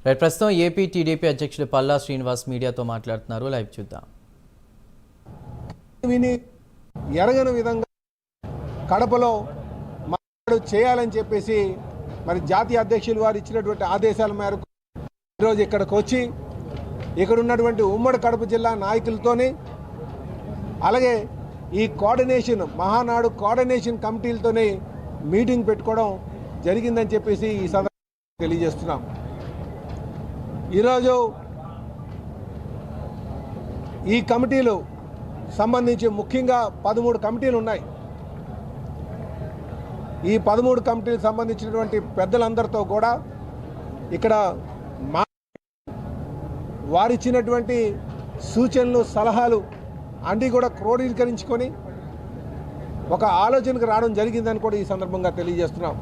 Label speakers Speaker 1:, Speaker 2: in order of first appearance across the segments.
Speaker 1: Right, ప్రస్తుతం AP TDP అధ్యక్షుడు పల్లా శ్రీనివాస్ మీడియాతో మాట్లాడుతున్నారు. లైవ్ చూద్దాం.
Speaker 2: విని ఎరగని విధంగా కడపలో చేయాలని చెప్పేసి మరి జాతీయ అధ్యక్షులు వారు ఇచ్చినటువంటి ఆదేశాల మేరకు ఈరోజు ఇక్కడికి వచ్చి ఇక్కడ ఉన్నటువంటి ఉమ్మడి కడప జిల్లా నాయకులతోని అలాగే ఈ కోఆర్డినేషన్ మహానాడు కోఆర్డినేషన్ కమిటీలతోనే మీటింగ్ పెట్టుకోవడం జరిగిందని చెప్పేసి ఈ సందర్భంగా తెలియజేస్తున్నాం. ఈరోజు ఈ కమిటీలు సంబంధించి ముఖ్యంగా 13 కమిటీలు ఉన్నాయి. ఈ 13 కమిటీలకు సంబంధించినటువంటి పెద్దలందరితో కూడా ఇక్కడ వారిచ్చినటువంటి సూచనలు సలహాలు అన్నీ కూడా క్రోడీకరించుకొని ఒక ఆలోచనకు రావడం జరిగిందని కూడా ఈ సందర్భంగా తెలియజేస్తున్నాం.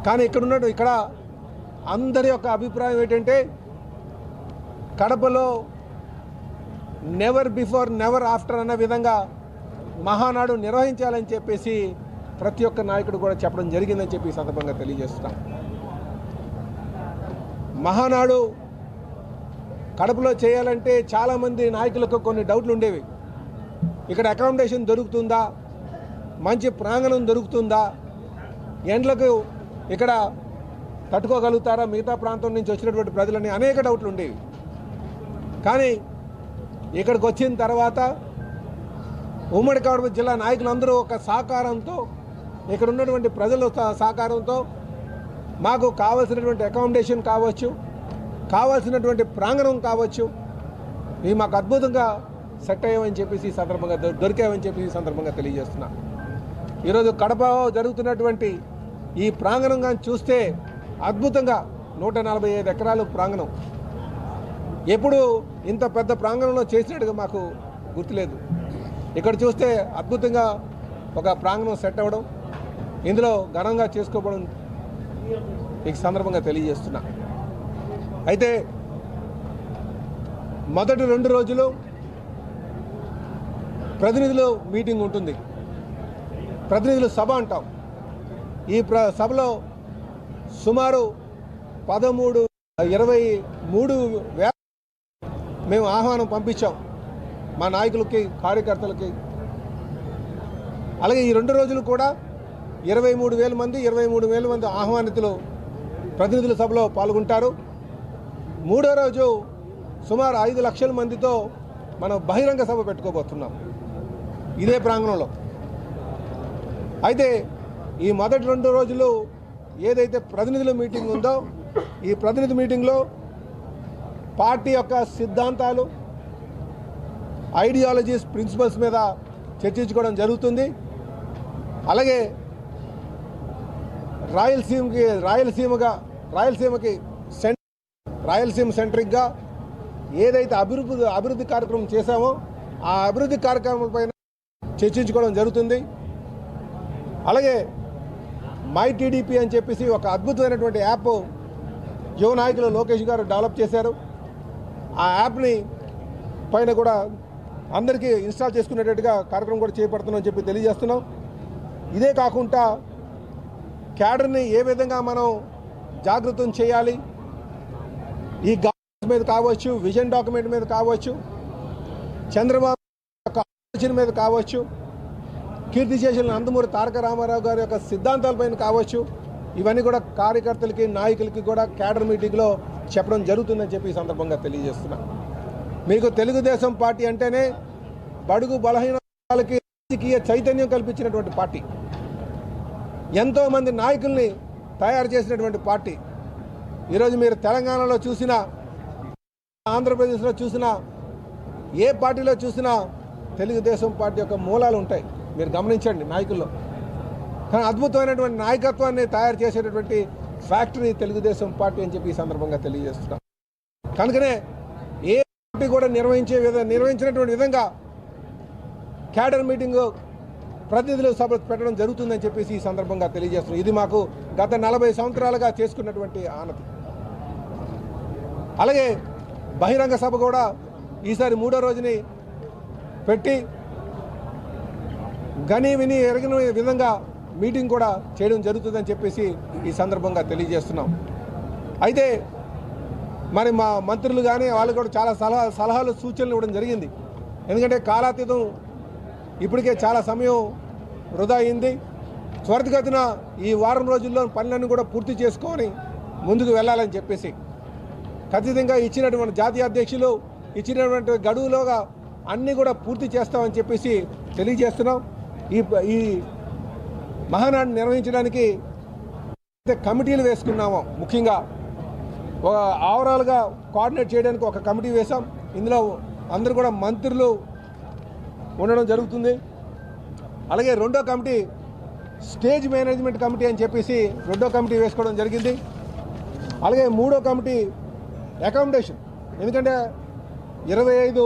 Speaker 2: కానీ ఇక్కడ అందరి యొక్క అభిప్రాయం ఏంటంటే కడపలో నెవర్ బిఫోర్ నెవర్ ఆఫ్టర్ అన్న విధంగా మహానాడు నిర్వహించాలని చెప్పేసి ప్రతి ఒక్క నాయకుడు కూడా చెప్పడం జరిగిందని చెప్పి ఈ సందర్భంగా తెలియజేస్తున్నాం. మహానాడు కడపలో చేయాలంటే చాలామంది నాయకులకు కొన్ని డౌట్లు ఉండేవి. ఇక్కడ అకామిడేషన్ దొరుకుతుందా, మంచి ప్రాంగణం దొరుకుతుందా, ఎండ్లకు ఇక్కడ తట్టుకోగలుగుతారా మిగతా ప్రాంతం నుంచి వచ్చినటువంటి ప్రజలని అనేక డౌట్లు ఉండేవి. కానీ ఇక్కడికి వచ్చిన తర్వాత ఉమ్మడి కడప జిల్లా నాయకులందరూ ఒక సహకారంతో ఇక్కడ ఉన్నటువంటి ప్రజల సహకారంతో మాకు కావాల్సినటువంటి అకామిడేషన్ కావచ్చు, కావాల్సినటువంటి ప్రాంగణం కావచ్చు, ఇవి మాకు అద్భుతంగా సెట్ అయ్యామని చెప్పేసి ఈ సందర్భంగా దొరికామని చెప్పేసి ఈ సందర్భంగా తెలియజేస్తున్నా. ఈరోజు కడప జరుగుతున్నటువంటి ఈ ప్రాంగణం కానీ చూస్తే అద్భుతంగా 145 ఎకరాలు ప్రాంగణం. ఎప్పుడు ఇంత పెద్ద ప్రాంగణంలో చేసినట్టుగా మాకు గుర్తులేదు. ఇక్కడ చూస్తే అద్భుతంగా ఒక ప్రాంగణం సెట్ అవ్వడం, ఇందులో ఘనంగా చేసుకోవడం ఈ సందర్భంగా తెలియజేస్తున్నా. అయితే మొదటి 2 రోజులు ప్రతినిధులు మీటింగ్ ఉంటుంది, ప్రతినిధులు సభ అంటాం. ఈ సభలో సుమారు 23 వేల మేము ఆహ్వానం పంపించాం మా నాయకులకి, కార్యకర్తలకి. అలాగే ఈ 2 రోజులు కూడా 23,000 మంది 23,000 మంది ఆహ్వానితులు ప్రతినిధుల సభలో పాల్గొంటారు. 3వ రోజు సుమారు 5 లక్షల మందితో మనం బహిరంగ సభ పెట్టుకోబోతున్నాం ఇదే ప్రాంగణంలో. అయితే ఈ మొదటి 2 రోజులు ఏదైతే ప్రతినిధుల మీటింగ్ ఉందో ఈ ప్రతినిధి మీటింగ్లో పార్టీ యొక్క సిద్ధాంతాలు, ఐడియాలజీస్, ప్రిన్సిపల్స్ మీద చర్చించుకోవడం జరుగుతుంది. అలాగే రాయలసీమ సెంట్రిక్గా ఏదైతే అభివృద్ధి కార్యక్రమం చేశామో ఆ అభివృద్ధి కార్యక్రమం పైన చర్చించుకోవడం జరుగుతుంది. అలాగే మై టీడీపీ అని చెప్పేసి ఒక అద్భుతమైనటువంటి యాప్ యువ నాయకులు లోకేష్ గారు డెవలప్ చేశారు. ఆ యాప్ని పైన కూడా అందరికీ ఇన్స్టాల్ చేసుకునేటట్టుగా కార్యక్రమం కూడా చేపడుతున్నామని చెప్పి తెలియజేస్తున్నాం. ఇదే కాకుండా క్యాడర్ని ఏ విధంగా మనం జాగృతం చేయాలి, ఈ గవర్నెన్స్ మీద కావచ్చు, విజన్ డాక్యుమెంట్ మీద కావచ్చు, చంద్రబాబు యొక్క ఆలోచన మీద కావచ్చు, కీర్తిశేషులు నందమూరి తారక రామారావు గారి యొక్క సిద్ధాంతాలపైన కావచ్చు, ఇవన్నీ కూడా కార్యకర్తలకి, నాయకులకి కూడా క్యాడర్ మీటింగ్లో చెప్పడం జరుగుతుందని చెప్పి ఈ సందర్భంగా తెలియజేస్తున్నా. మీకు తెలుగుదేశం పార్టీ అంటేనే బడుగు బలహీన వర్గాలకి రాజకీయ చైతన్యం కల్పించినటువంటి పార్టీ, ఎంతోమంది నాయకుల్ని తయారు చేసినటువంటి పార్టీ. ఈరోజు మీరు తెలంగాణలో చూసినా, ఆంధ్రప్రదేశ్లో చూసినా, ఏ పార్టీలో చూసినా తెలుగుదేశం పార్టీ యొక్క మూలాలు ఉంటాయి. మీరు గమనించండి నాయకుల్లో. కానీ అద్భుతమైనటువంటి నాయకత్వాన్ని తయారు చేసేటటువంటి ఫ్యాక్టరీ తెలుగుదేశం పార్టీ అని చెప్పి ఈ సందర్భంగా తెలియజేస్తున్నాం. కనుకనే ఏ పార్టీ కూడా నిర్వహించినటువంటి విధంగా క్యాడర్ మీటింగ్ ప్రతినిధులు సభ పెట్టడం జరుగుతుందని చెప్పేసి ఈ సందర్భంగా తెలియజేస్తున్నాం. ఇది మాకు గత 40 సంవత్సరాలుగా చేసుకున్నటువంటి ఆనతి. అలాగే బహిరంగ సభ కూడా ఈసారి 3వ రోజుని పెట్టి గని విని ఎరగిన విధంగా మీటింగ్ కూడా చేయడం జరుగుతుందని చెప్పేసి ఈ సందర్భంగా తెలియజేస్తున్నాం. అయితే మరి మా మంత్రులు కానీ వాళ్ళు కూడా చాలా సలహాలు సూచనలు ఇవ్వడం జరిగింది. ఎందుకంటే కాలాతీతం ఇప్పటికే చాలా సమయం వృధా అయింది. త్వరితగతిన ఈ వారం రోజుల్లో పనులన్నీ కూడా పూర్తి చేసుకొని ముందుకు వెళ్ళాలని చెప్పేసి ఖచ్చితంగా ఇచ్చినటువంటి జాతీయ అధ్యక్షులు ఇచ్చినటువంటి గడువులోగా అన్నీ కూడా పూర్తి చేస్తామని చెప్పేసి తెలియజేస్తున్నాం. ఈ మహానాడు నిర్వహించడానికి కమిటీలు వేసుకున్నాము. ముఖ్యంగా ఓవరాల్గా కోఆర్డినేట్ చేయడానికి ఒక కమిటీ వేశాం. ఇందులో అందరూ కూడా మంత్రులు ఉండడం జరుగుతుంది. అలాగే రెండో కమిటీ స్టేజ్ మేనేజ్మెంట్ కమిటీ అని చెప్పేసి రెండో కమిటీ వేసుకోవడం జరిగింది. అలాగే మూడో కమిటీ అకామిడేషన్, ఎందుకంటే 25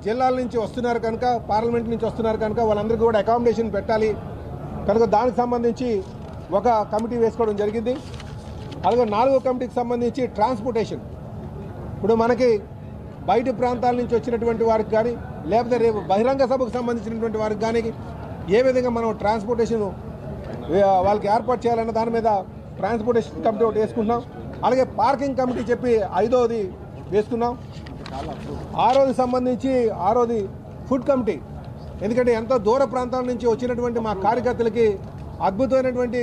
Speaker 2: జిల్లాల నుంచి వస్తున్నారు కనుక, పార్లమెంట్ నుంచి వస్తున్నారు కనుక వాళ్ళందరికీ కూడా అకామిడేషన్ పెట్టాలి కనుక దానికి సంబంధించి ఒక కమిటీ వేసుకోవడం జరిగింది. అలాగే నాలుగో కమిటీకి సంబంధించి ట్రాన్స్పోర్టేషన్, ఇప్పుడు మనకి బయట ప్రాంతాల నుంచి వచ్చినటువంటి వారికి కానీ లేకపోతే రేపు బహిరంగ సభకు సంబంధించినటువంటి వారికి కానీ ఏ విధంగా మనం ట్రాన్స్పోర్టేషన్ వాళ్ళకి ఏర్పాటు చేయాలన్న దాని మీద ట్రాన్స్పోర్టేషన్ కమిటీ ఒకటి వేసుకుంటున్నాం. అలాగే పార్కింగ్ కమిటీ చెప్పి 5వది వేసుకున్నాం. 6వది సంబంధించి 6వది ఫుడ్ కమిటీ, ఎందుకంటే ఎంతో దూర ప్రాంతాల నుంచి వచ్చినటువంటి మా కార్యకర్తలకి అద్భుతమైనటువంటి